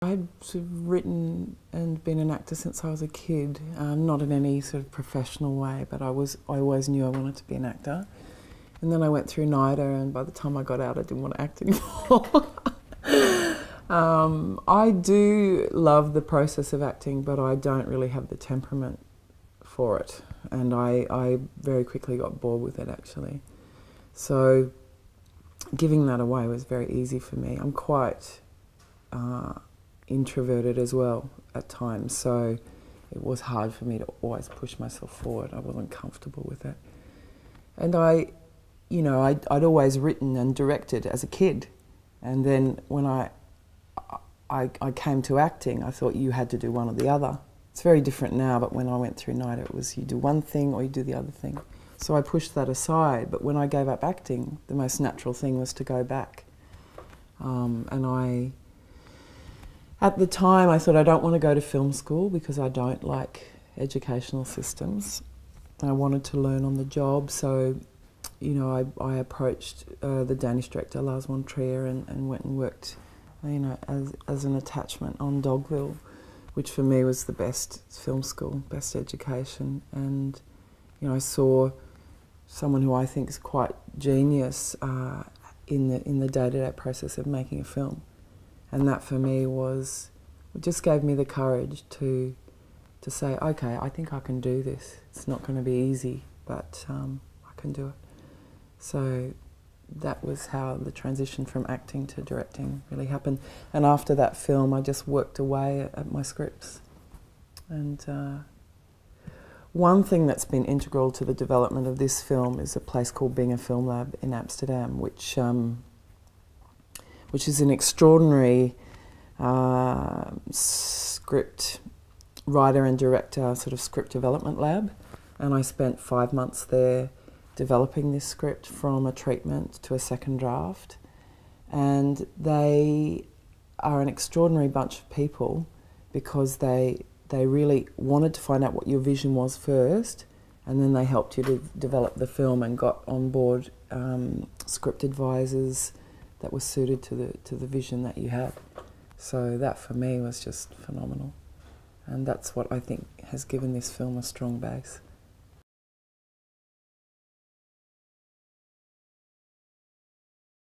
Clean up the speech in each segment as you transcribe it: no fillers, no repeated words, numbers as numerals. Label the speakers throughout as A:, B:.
A: I'd sort of written and been an actor since I was a kid, not in any sort of professional way, but I always knew I wanted to be an actor. And then I went through NIDA, and by the time I got out, I didn't want to act anymore. I do love the process of acting, but I don't really have the temperament for it. And I very quickly got bored with it, actually. So giving that away was very easy for me. I'm quite introverted as well at times, so it was hard for me to always push myself forward. I wasn't comfortable with it. And I'd always written and directed as a kid. And then when I came to acting, I thought you had to do one or the other. It's very different now, but when I went through NIDA, it was you do one thing or you do the other thing. So I pushed that aside, but when I gave up acting, the most natural thing was to go back. At the time, I thought I don't want to go to film school because I don't like educational systems. I wanted to learn on the job, so I approached the Danish director Lars von Trier and went and worked as an attachment on Dogville, which for me was the best film school, best education. And I saw someone who I think is quite genius in the day-to-day process of making a film. And that for me it just gave me the courage to say, okay, I think I can do this. It's not going to be easy, but I can do it. So that was how the transition from acting to directing really happened. And after that film, I just worked away at my scripts. And one thing that's been integral to the development of this film is a place called Binge Film Lab in Amsterdam, which is an extraordinary script writer and director sort of script development lab. And I spent 5 months there developing this script from a treatment to a second draft. And they are an extraordinary bunch of people because they really wanted to find out what your vision was first, and then they helped you to develop the film and got on board script advisors that were suited to the vision that you had. So that for me was just phenomenal. And that's what I think has given this film a strong base.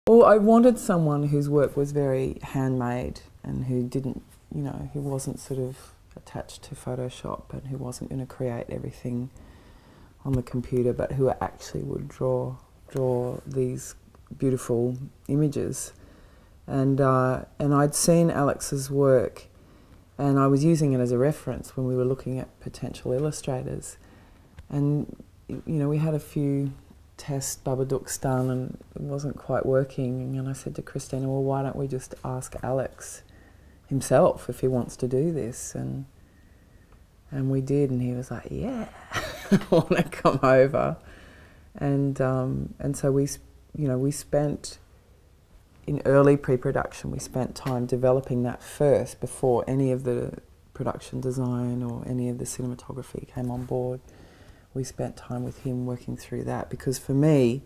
A: Well, I wanted someone whose work was very handmade and who didn't, who wasn't sort of attached to Photoshop and who wasn't going to create everything on the computer, but who actually would draw these beautiful images. And I'd seen Alex's work, and I was using it as a reference when we were looking at potential illustrators. And we had a few test Babadooks done, and it wasn't quite working. And I said to Christina, well, why don't we just ask Alex himself if he wants to do this? And we did, and he was like, yeah, I want to come over. And so we spent, in early pre-production, we spent time developing that first before any of the production design or any of the cinematography came on board. We spent time with him working through that, because for me,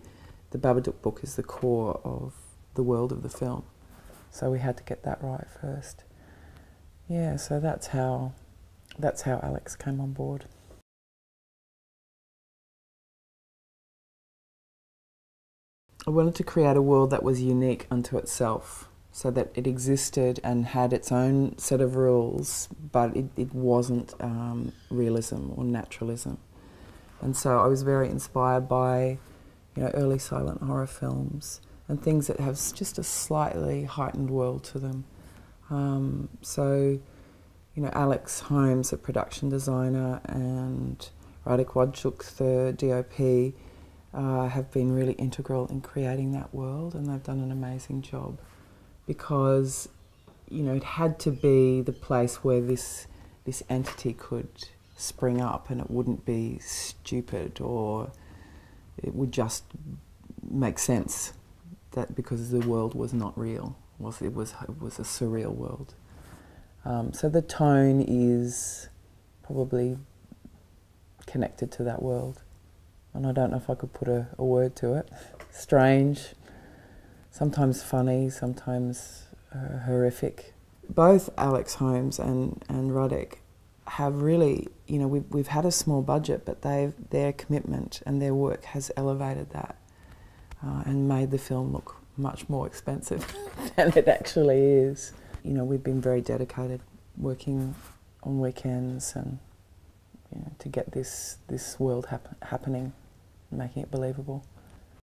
A: the Babadook book is the core of the world of the film. So we had to get that right first. Yeah, so that's how Alex came on board. I wanted to create a world that was unique unto itself, so that it existed and had its own set of rules, but it wasn't realism or naturalism. And so I was very inspired by, early silent horror films and things that have just a slightly heightened world to them. Alex Holmes, a production designer, and Radek Wojcik, the DOP, have been really integral in creating that world, and they've done an amazing job, because it had to be the place where this entity could spring up, and it wouldn't be stupid, or it would just make sense that because the world was not real, it was a surreal world. So the tone is probably connected to that world. And I don't know if I could put a word to it. Strange, sometimes funny, sometimes horrific. both Alex Holmes and Roddick have really, you know, we've had a small budget, but their commitment and their work has elevated that and made the film look much more expensive than it actually is. You know, we've been very dedicated, working on weekends and, you know, to get this world happening, making it believable.